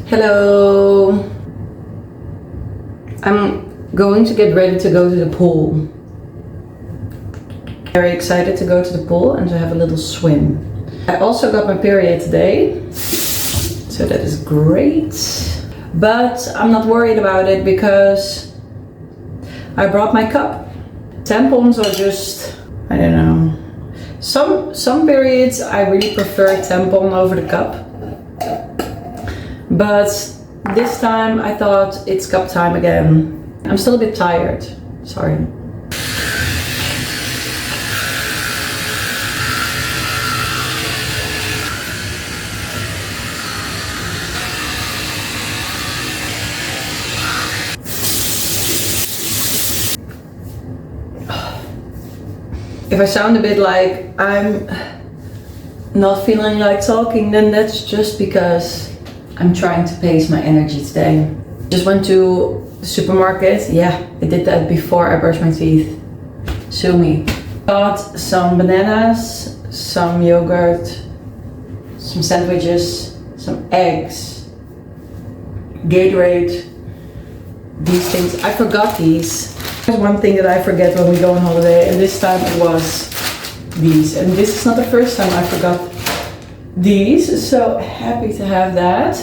Hello! I'm going to get ready to go to the pool. Very excited to go to the pool and to have a little swim. I also got my period today, so that is great. But I'm not worried about it because I brought my cup. Tampons are just, I don't know. Some periods I really prefer tampon over the cup. But this time I thought it's cup time again. I'm still a bit tired, sorry. If I sound a bit like I'm not feeling like talking, then that's just because I'm trying to pace my energy today. Just went to the supermarket. Yeah, I did that before I brushed my teeth. Sue me. Got some bananas, some yogurt, some sandwiches, some eggs, Gatorade, these things. I forgot these. There's one thing that I forget when we go on holiday, and this time it was these. And this is not the first time I forgot these, so happy to have that.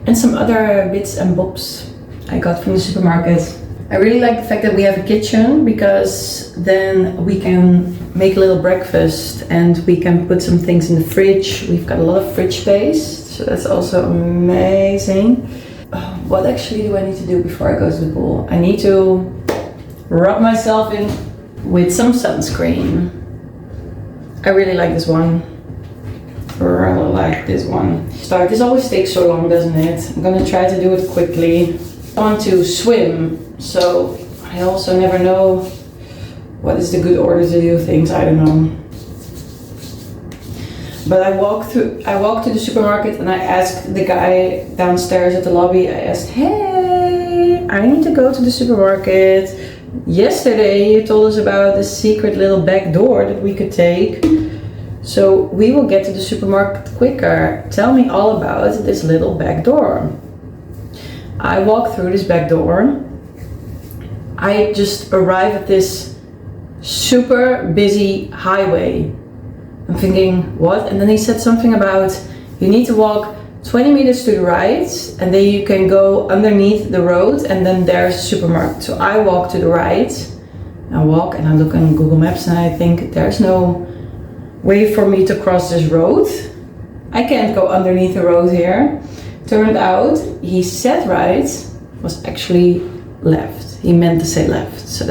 And some other bits and bobs I got from the supermarket. I really like the fact that we have a kitchen because then we can make a little breakfast and we can put some things in the fridge. We've got a lot of fridge space, so that's also amazing. What actually do I need to do before I go to the pool? I need to rub myself in with some sunscreen. I really like this one. Really like this one. This always takes so long, doesn't it? I'm gonna try to do it quickly. I want to swim, so I also never know what is the good order to do things. I don't know. But I walked to the supermarket and I asked the guy downstairs at the lobby. I asked, "Hey, I need to go to the supermarket. Yesterday you told us about the secret little back door that we could take. So we will get to the supermarket quicker. Tell me all about this little back door." I walk through this back door. I just arrive at this super busy highway. I'm thinking, what? And then he said something about you need to walk 20 meters to the right and then you can go underneath the road and then there's a supermarket. So I walk to the right. I walk and I look on Google Maps and I think there's no way for me to cross this road. I can't go underneath the road here. Turned out he said right was actually left. He meant to say left, so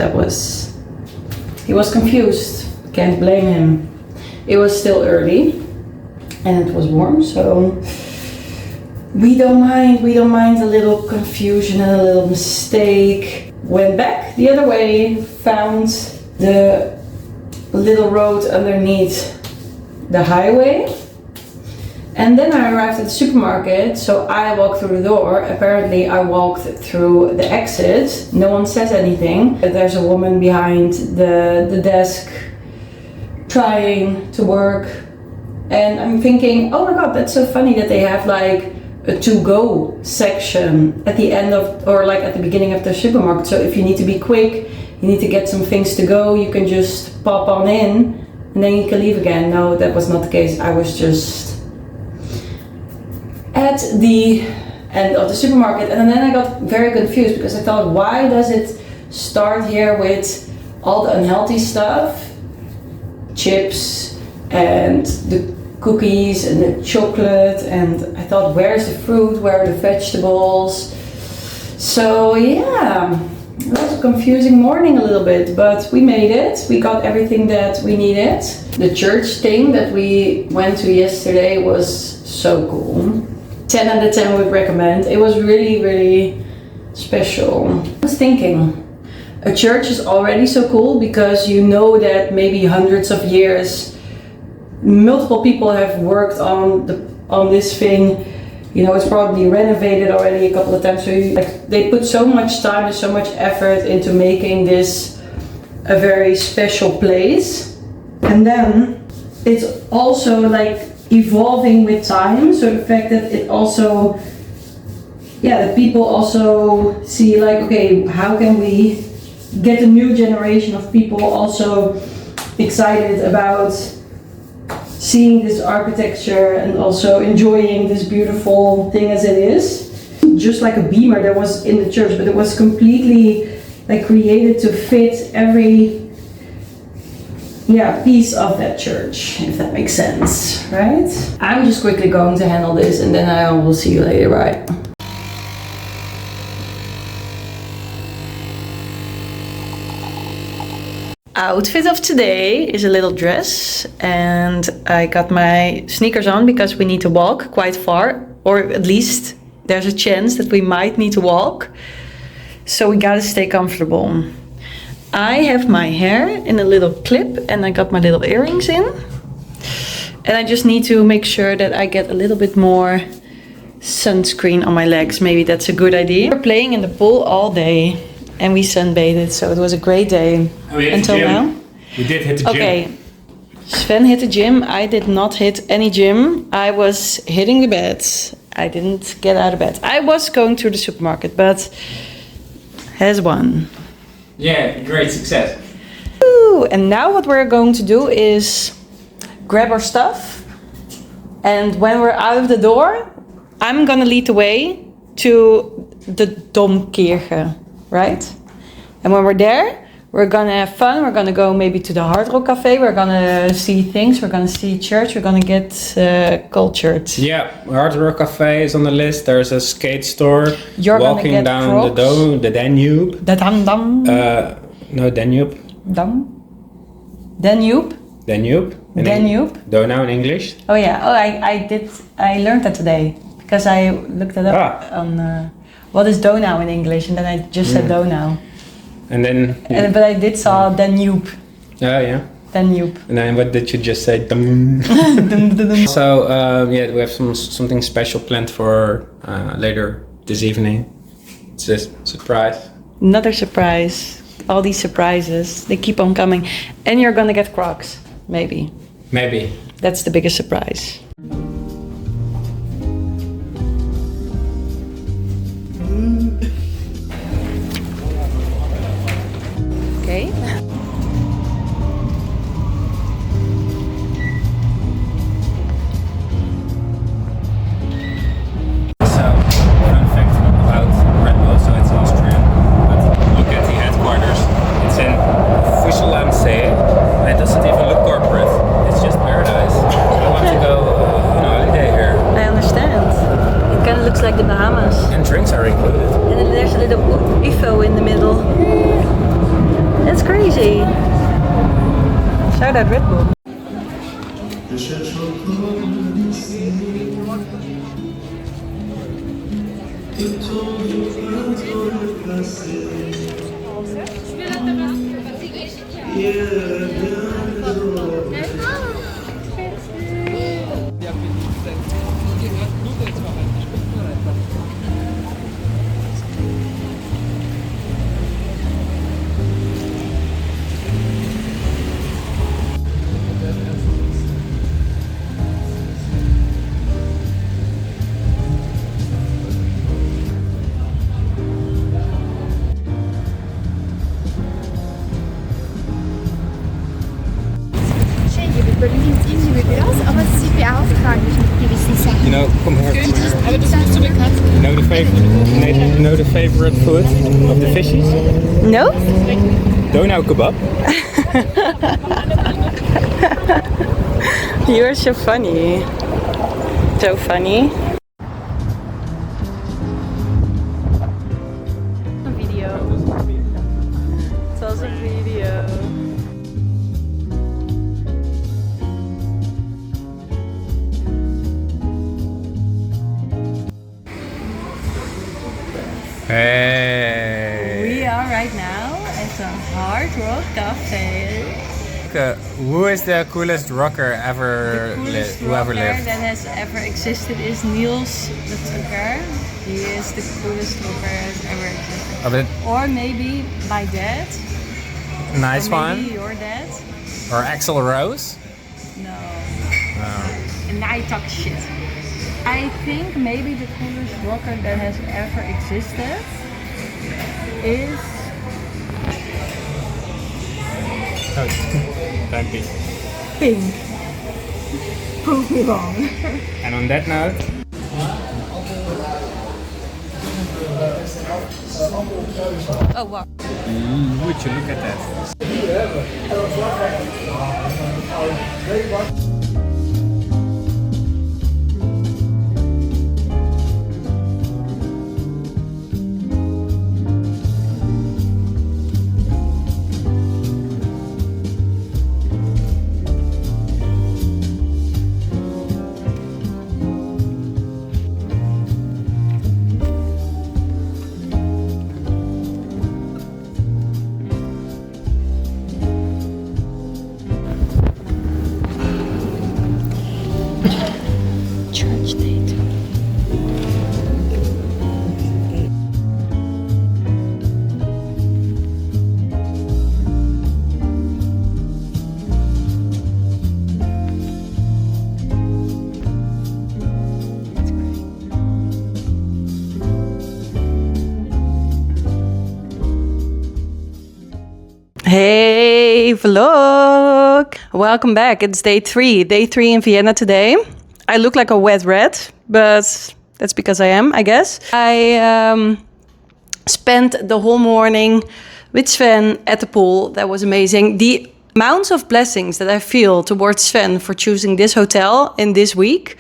he was confused. Can't blame him. It was still early and it was warm, so we don't mind a little confusion and a little mistake. Went back the other way, found the little road underneath the highway, and then I arrived at the supermarket. So I walked through the door. Apparently I walked through the exit. No one says anything. There's a woman behind the desk trying to work, and I'm thinking, oh my god, that's so funny that they have like a to-go section at the end of, or like at the beginning of the supermarket. So if you need to be quick, you need to get some things to go, you can just pop on in and then you can leave again. No, that was not the case. I was just at the end of the supermarket, and then I got very confused because I thought, why does it start here with all the unhealthy stuff? Chips and the cookies and the chocolate, and I thought, where's the fruit, where are the vegetables? So yeah, it was a confusing morning a little bit, but we made it. We got everything that we needed. The church thing that we went to yesterday was so cool. 10 out of 10 would recommend. It was really, really special. I was thinking, a church is already so cool because you know that maybe hundreds of years multiple people have worked on this thing. You know, it's probably renovated already a couple of times. So they put so much time and so much effort into making this a very special place. And then it's also like evolving with time. So the fact that it also yeah, that people also see like, okay, how can we get a new generation of people also excited about seeing this architecture and also enjoying this beautiful thing as it is. Just like a beamer that was in the church, but it was completely like created to fit every piece of that church, if that makes sense, right? I'm just quickly going to handle this and then I will see you later, right? Outfit of today is a little dress, and I got my sneakers on because we need to walk quite far, or at least there's a chance that we might need to walk, so we gotta stay comfortable. I have my hair in a little clip and I got my little earrings in, and I just need to make sure that I get a little bit more sunscreen on my legs. Maybe that's a good idea. We're playing in the pool all day and we sunbathed, so it was a great day until now. We did hit the gym. Okay, Sven hit the gym. I did not hit any gym. I was hitting the bed. I didn't get out of bed. I was going to the supermarket, but has won. Yeah, great success. Woo! And now what we're going to do is grab our stuff, and when we're out of the door, I'm gonna lead the way to the Domkirche, right? And when we're there, we're gonna have fun. We're gonna go maybe to the Hardrock Cafe. We're gonna see things. We're gonna see church. We're gonna get cultured. Yeah, Hardrock Cafe is on the list. There's a skate store. You're walking gonna get down Crocs. the Danube. The Dam. No, Danube. Dam. Danube. Danube. Danube. Donau in English. Oh yeah. Oh, I learned that today because I looked it up on what is Donau in English, and then I just said Donau. And then. But I did saw Danube. Oh yeah. Danube. And then what did you just say? So yeah, we have something special planned for later this evening. It's a surprise. Another surprise. All these surprises, they keep on coming. And you're gonna get Crocs, maybe. Maybe. That's the biggest surprise. Okay. Like the Bahamas. And drinks are included. And then there's a little UFO in the middle. That's crazy. Shout out Red Bull. Aber sie beauftragen mich mit gewissen Sachen. You know, come here. Aber das ist so bekannt. You know the favorite food of the fishies? No? Donau kebab. You are so funny. So funny. A video. It was a video. Hey. We are right now at the Hardrock Cafe. Who is the coolest rocker ever lived? The coolest rocker that has ever existed is Niels the Trucker. He is the coolest rocker that ever existed. Or maybe my dad. Nice or one. maybe your dad. Or Axl Rose? No. Oh. And I talk shit. I think maybe the coolest rocker that has ever existed is... Thank you. Pink. Prove me wrong. And on that note... Oh wow. Would you look at that? Church date. Hey vlog! Welcome back. It's day 3. Day 3 in Vienna today. I look like a wet rat, but that's because I am, I guess. I spent the whole morning with Sven at the pool. That was amazing. The amounts of blessings that I feel towards Sven for choosing this hotel in this week.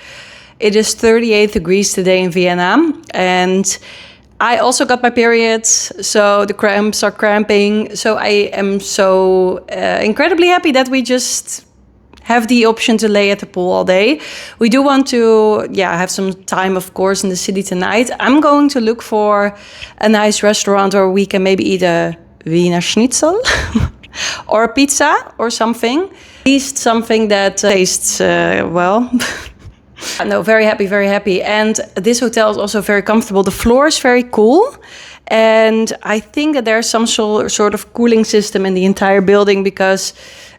It is 38 degrees today in Vienna, and I also got my periods, so the cramps are cramping. So I am so incredibly happy that we just have the option to lay at the pool all day. We do want to, have some time, of course, in the city tonight. I'm going to look for a nice restaurant where we can maybe eat a Wiener Schnitzel or a pizza or something. At least something that tastes well. No, very happy, very happy. And this hotel is also very comfortable. The floor is very cool. And I think that there's some sort of cooling system in the entire building because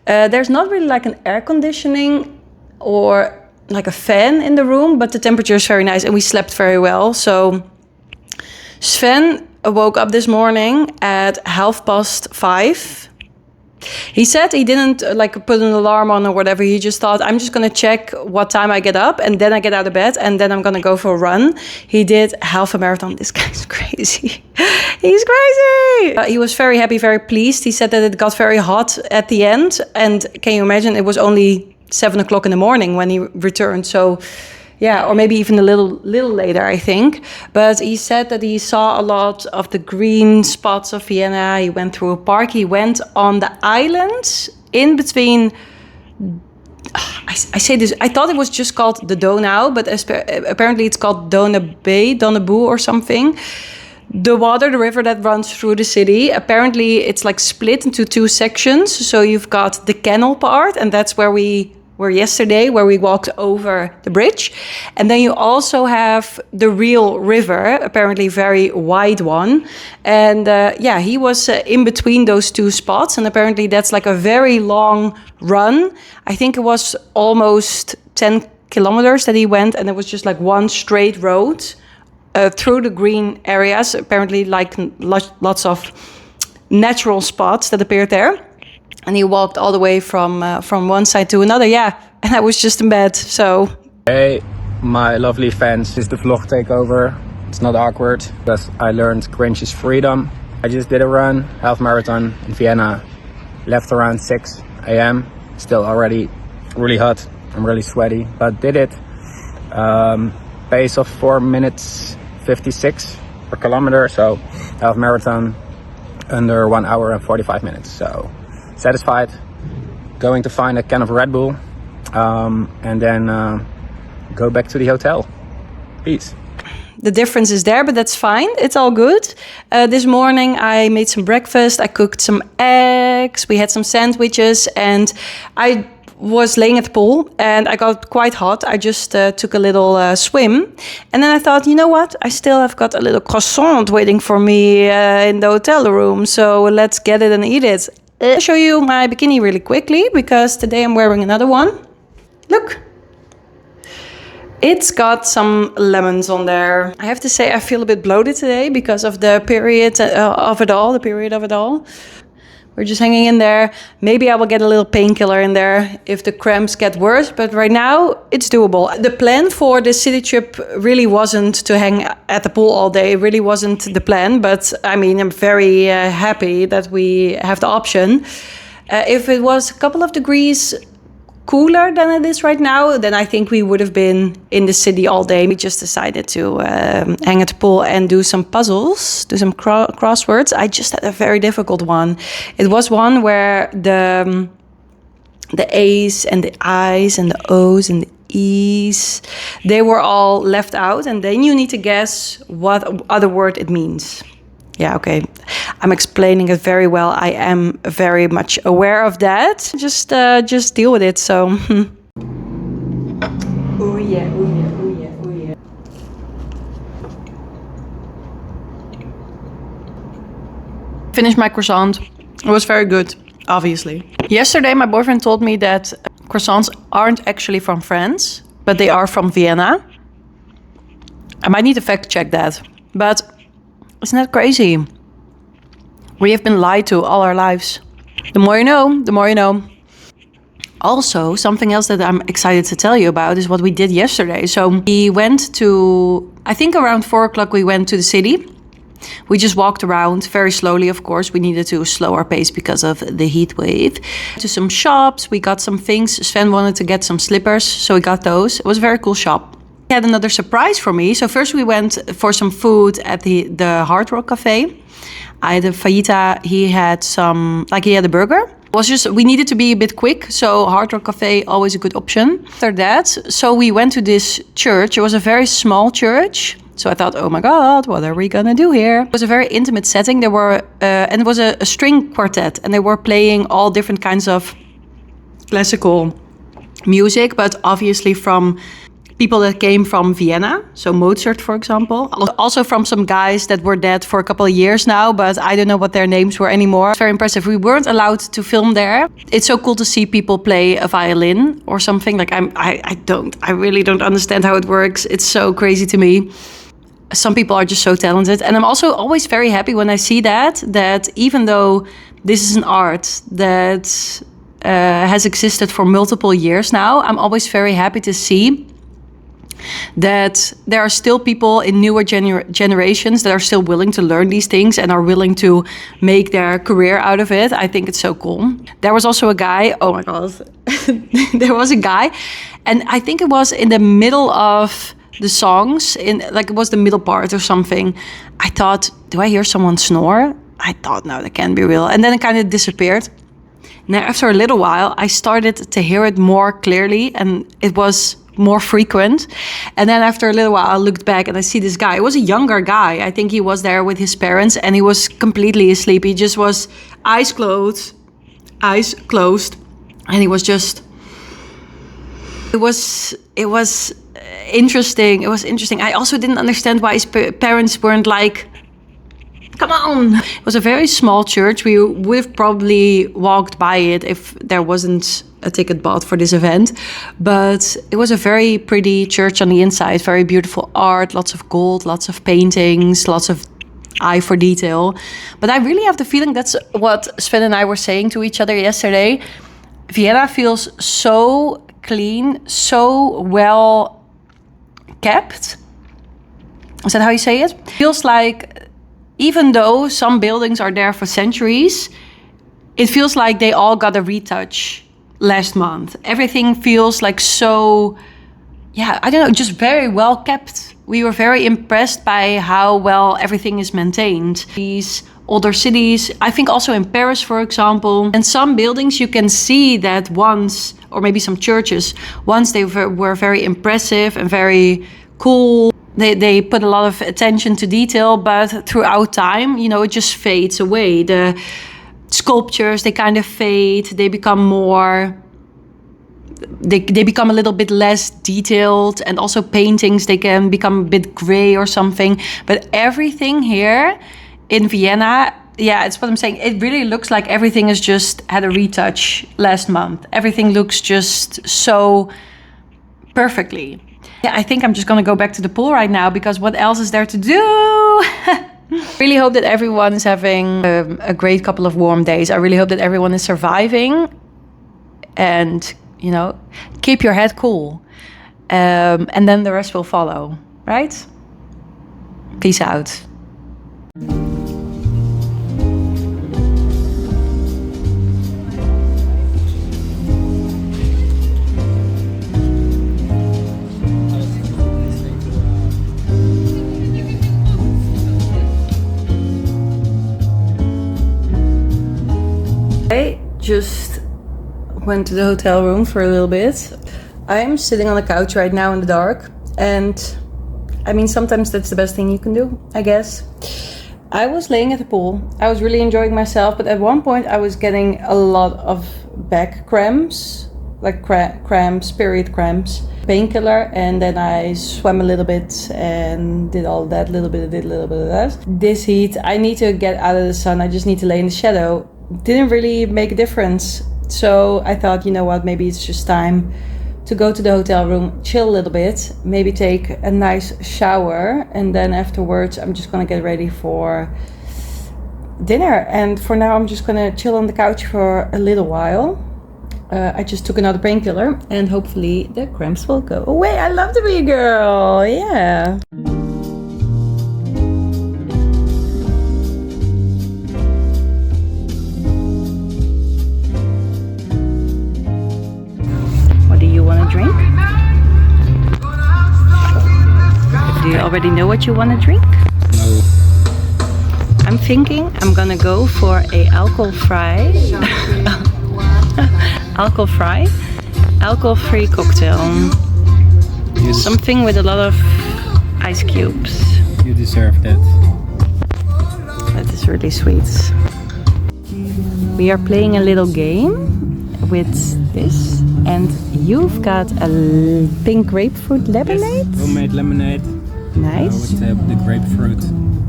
there's not really like an air conditioning or like a fan in the room, but the temperature is very nice and we slept very well. So Sven woke up this morning at 5:30. He said he didn't put an alarm on or whatever. He just thought, I'm just going to check what time I get up and then I get out of bed and then I'm going to go for a run. He did half a marathon. This guy's crazy. He's crazy. He was very happy, very pleased. He said that it got very hot at the end. And can you imagine, it was only 7 o'clock in the morning when he returned. So yeah, or maybe even a little later, I think. But he said that he saw a lot of the green spots of Vienna. He went through a park. He went on the islands in between. I say this. I thought it was just called the Donau, but apparently it's called Donnebu or something. The river that runs through the city. Apparently it's like split into 2 sections. So you've got the canal part, and that's where we were yesterday, where we walked over the bridge. And then you also have the real river, apparently very wide one. And he was in between those 2 spots. And apparently that's like a very long run. I think it was almost 10 kilometers that he went. And it was just like one straight road through the green areas. Apparently like lots of natural spots that appeared there. And he walked all the way from one side to another, and I was just in bed, so. Hey, my lovely fans, this is the vlog takeover. It's not awkward, because I learned cringe is freedom. I just did a run, half marathon in Vienna. Left around 6 a.m. Still already really hot, I'm really sweaty, but did it. Pace of 4 minutes 56 per kilometer, so half marathon under 1 hour and 45 minutes, so. Satisfied, going to find a can of Red Bull and then go back to the hotel. Peace. The difference is there, but that's fine. It's all good. This morning I made some breakfast. I cooked some eggs. We had some sandwiches and I was laying at the pool and I got quite hot. I just took a little swim. And then I thought, you know what? I still have got a little croissant waiting for me in the hotel room. So let's get it and eat it. I'll show you my bikini really quickly because today I'm wearing another one. Look. It's got some lemons on there. I have to say I feel a bit bloated today because of the period of it all. We're just hanging in there. Maybe I will get a little painkiller in there if the cramps get worse. But right now, it's doable. The plan for this city trip really wasn't to hang at the pool all day. It really wasn't the plan. But I mean, I'm very happy that we have the option. If it was a couple of degrees cooler than it is right now, then I think we would have been in the city all day. We just decided to hang at the pool and do some puzzles, do some crosswords. I just had a very difficult one. It was one where the A's and the I's and the O's and the E's, they were all left out, and then you need to guess what other word it means. Yeah, okay. I'm explaining it very well. I am very much aware of that. Just deal with it. So. Oh yeah, oh yeah, oh yeah, oh yeah. Finished my croissant. It was very good, obviously. Yesterday, my boyfriend told me that croissants aren't actually from France, but they are from Vienna. I might need to fact check that, but. Isn't that crazy? We have been lied to all our lives. The more you know, the more you know. Also, something else that I'm excited to tell you about is what we did yesterday. So we went to, I think around 4 o'clock we went to the city. We just walked around very slowly, of course. We needed to slow our pace because of the heat wave. To some shops, we got some things. Sven wanted to get some slippers, so we got those. It was a very cool shop. He had another surprise for me. So first we went for some food at the Hardrock Cafe. I had a fajita. He had a burger. It was just, we needed to be a bit quick. So Hardrock Cafe, always a good option. After that, so we went to this church. It was a very small church. So I thought, oh my God, what are we gonna do here? It was a very intimate setting. There were, and it was a string quartet, and they were playing all different kinds of classical music, but obviously from people that came from Vienna, so Mozart, for example. Also from some guys that were dead for a couple of years now, but I don't know what their names were anymore. It's very impressive. We weren't allowed to film there. It's so cool to see people play a violin or something. Like I really don't understand how it works. It's so crazy to me. Some people are just so talented. And I'm also always very happy when I see that even though this is an art that has existed for multiple years now, I'm always very happy to see that there are still people in newer generations that are still willing to learn these things and are willing to make their career out of it. I think it's so cool. There was also a guy, oh my God, there was a guy, and I think it was in the middle of the songs, it was the middle part or something. I thought, do I hear someone snore? I thought, no, that can't be real. And then it kind of disappeared. Now, after a little while, I started to hear it more clearly, and it was more frequent. And then after a little while, I looked back and I see this guy. It was a younger guy. I think he was there with his parents, and he was completely asleep. He just was eyes closed, and he was just. It was interesting. It was interesting. I also didn't understand why his parents weren't like, come on. It was a very small church. We would have probably walked by it if there wasn't a ticket bought for this event. But it was a very pretty church on the inside. Very beautiful art, lots of gold, lots of paintings, lots of eye for detail. But I really have the feeling that's what Sven and I were saying to each other yesterday. Vienna feels so clean, so well kept. Is that how you say it? Feels like even though some buildings are there for centuries, it feels like they all got a retouch last month. Everything feels like so, I don't know, just very well kept. We were very impressed by how well everything is maintained. These older cities, I think also in Paris, for example, and some buildings you can see that once, or maybe some churches, once they were very impressive and very cool. They put a lot of attention to detail, but throughout time, it just fades away. The sculptures, they kind of fade. They become more, they become a little bit less detailed, and also paintings, they can become a bit gray or something. But everything here in Vienna, it's what I'm saying. It really looks like everything has just had a retouch last month. Everything looks just so perfectly. I think I'm just gonna go back to the pool right now because what else is there to do? Really hope that everyone is having a great couple of warm days. I really hope that everyone is surviving and, you know, keep your head cool. And then the rest will follow, right? Peace out. I just went to the hotel room for a little bit. I'm sitting on the couch right now in the dark, and I mean, sometimes that's the best thing you can do, I guess. I was laying at the pool. I was really enjoying myself, but at one point I was getting a lot of back cramps, like cramps, period cramps, painkiller, and then I swam a little bit and did all that, did a little bit of that. This heat, I need to get out of the sun. I just need to lay in the shadow. Didn't really make a difference. So I thought, you know what, maybe it's just time to go to the hotel room, chill a little bit, maybe take a nice shower, and then afterwards I'm just gonna get ready for dinner. And for now I'm just gonna chill on the couch for a little while. I just took another painkiller and hopefully the cramps will go away. I love to be a girl, yeah. Drink? Do you already know what you want to drink? No. I'm thinking I'm gonna go for a alcohol-free cocktail. Something with a lot of ice cubes. You deserve that. That is really sweet. We are playing a little game with this. And you've got a pink grapefruit lemonade? Yes, homemade lemonade. Nice. With the grapefruit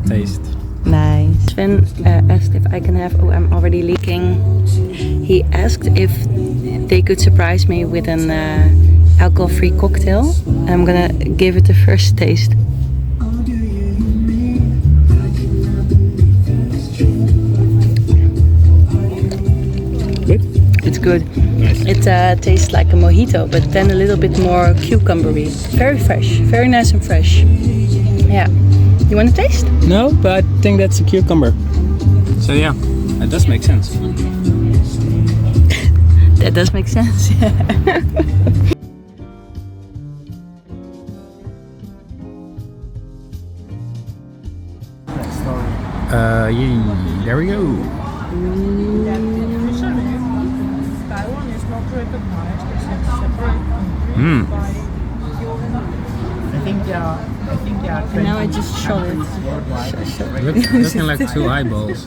taste. Nice. Sven asked if I can have... Oh, I'm already leaking. He asked if they could surprise me with an alcohol-free cocktail. I'm gonna give it the first taste. It's good. Nice. It tastes like a mojito, but then a little bit more cucumbery. Very fresh, very nice and fresh. Yeah. You want to taste? No, but I think that's a cucumber. So yeah, that does make sense. That does make sense. Yeah, there we go. And now I just shot it. Looking like two eyeballs.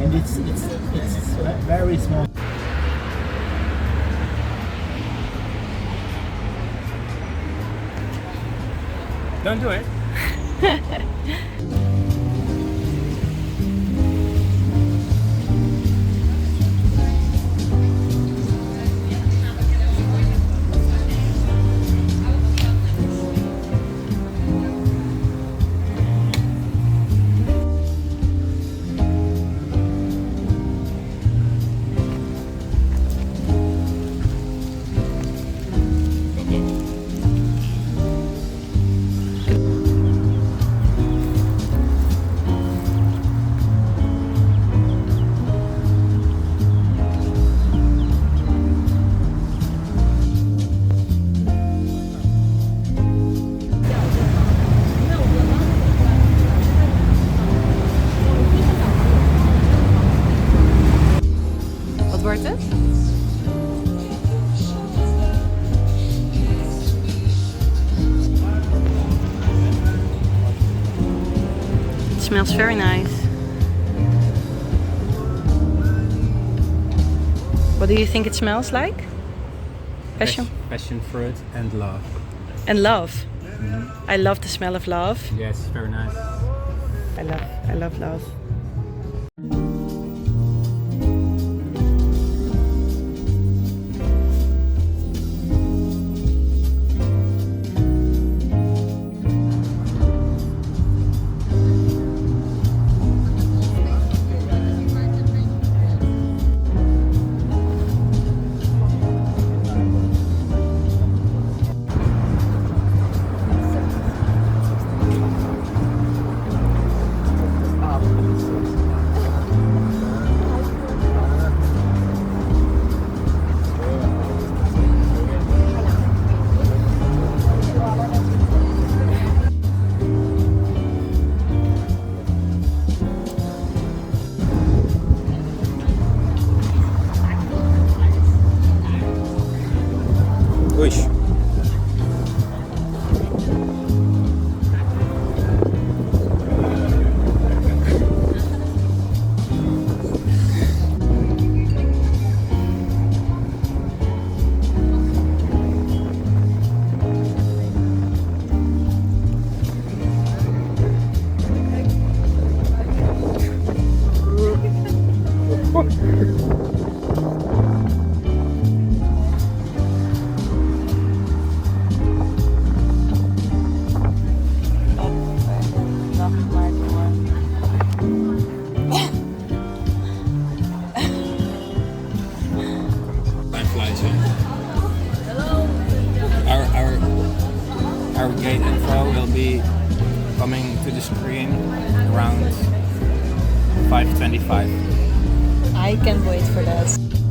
And it's very small. Don't do it. Wordt het? It smells very nice. What do you think it smells like? Passion? Passion fruit and love. And love. Mm-hmm. I love the smell of love. Yes, very nice. I love love. video will be coming to the screen around 5:25. I can't wait for that.